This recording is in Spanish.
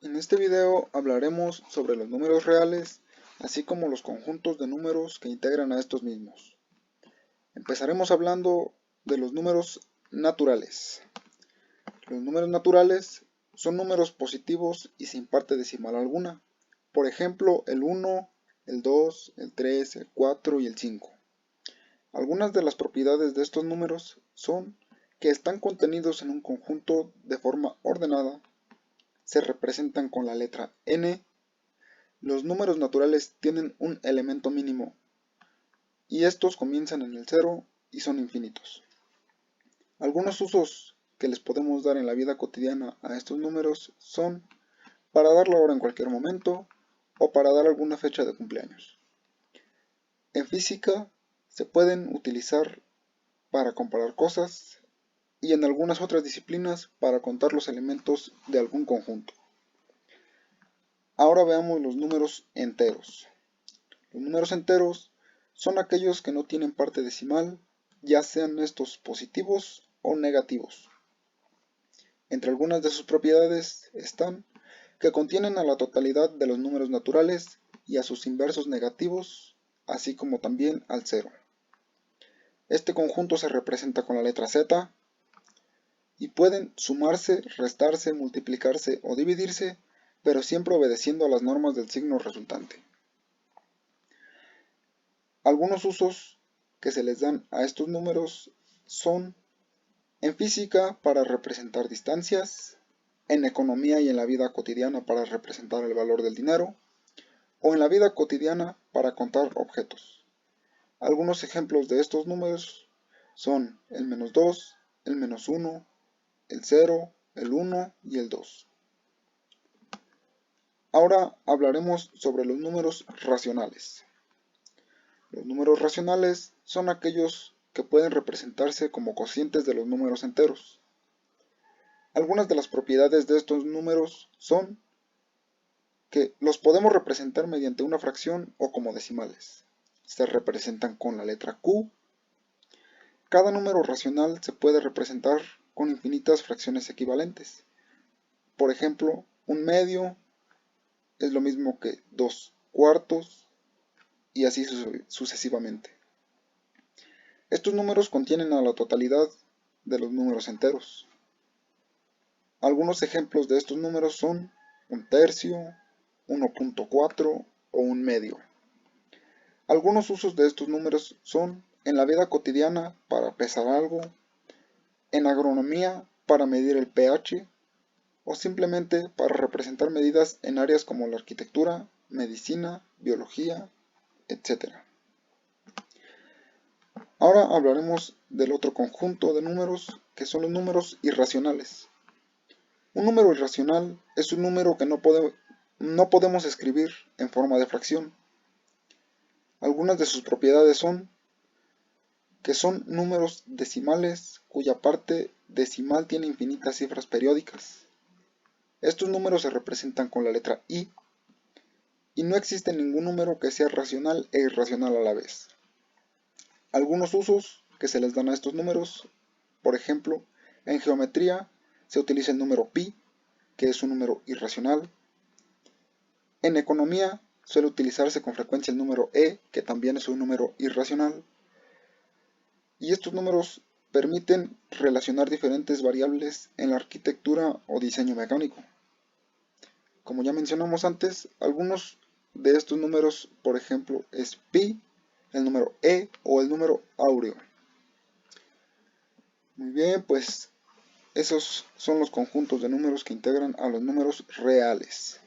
En este video hablaremos sobre los números reales, así como los conjuntos de números que integran a estos mismos. Empezaremos hablando de los números naturales. Los números naturales son números positivos y sin parte decimal alguna. Por ejemplo, el 1, el 2, el 3, el 4 y el 5. Algunas de las propiedades de estos números son que están contenidos en un conjunto de forma ordenada, se representan con la letra n. Los números naturales tienen un elemento mínimo y estos comienzan en el 0 y son infinitos. Algunos usos que les podemos dar en la vida cotidiana a estos números son para dar la hora en cualquier momento o para dar alguna fecha de cumpleaños. En física se pueden utilizar para comparar cosas y en algunas otras disciplinas para contar los elementos de algún conjunto. Ahora veamos los números enteros. Los números enteros son aquellos que no tienen parte decimal, ya sean estos positivos o negativos. Entre algunas de sus propiedades están que contienen a la totalidad de los números naturales y a sus inversos negativos, así como también al cero. Este conjunto se representa con la letra Z y pueden sumarse, restarse, multiplicarse o dividirse, pero siempre obedeciendo a las normas del signo resultante. Algunos usos que se les dan a estos números son en física para representar distancias, en economía y en la vida cotidiana para representar el valor del dinero, o en la vida cotidiana para contar objetos. Algunos ejemplos de estos números son el -2, el -1, el 0, el 1 y el 2. Ahora hablaremos sobre los números racionales. Los números racionales son aquellos que pueden representarse como cocientes de los números enteros. Algunas de las propiedades de estos números son que los podemos representar mediante una fracción o como decimales. Se representan con la letra Q. Cada número racional se puede representar con infinitas fracciones equivalentes. Por ejemplo, un medio es lo mismo que 2/4 y así sucesivamente. Estos números contienen a la totalidad de los números enteros. Algunos ejemplos de estos números son un tercio, 1.4 o un medio. Algunos usos de estos números son en la vida cotidiana para pesar algo, en agronomía para medir el pH o simplemente para representar medidas en áreas como la arquitectura, medicina, biología, etc. Ahora hablaremos del otro conjunto de números que son los números irracionales. Un número irracional es un número que no podemos escribir en forma de fracción. Algunas de sus propiedades son que son números decimales cuya parte decimal tiene infinitas cifras periódicas. Estos números se representan con la letra I y no existe ningún número que sea racional e irracional a la vez. Algunos usos que se les dan a estos números, por ejemplo, en geometría se utiliza el número pi, que es un número irracional. En economía suele utilizarse con frecuencia el número e, que también es un número irracional. Y estos números permiten relacionar diferentes variables en la arquitectura o diseño mecánico. Como ya mencionamos antes, algunos de estos números, por ejemplo, es pi, el número e o el número áureo. Muy bien, pues esos son los conjuntos de números que integran a los números reales.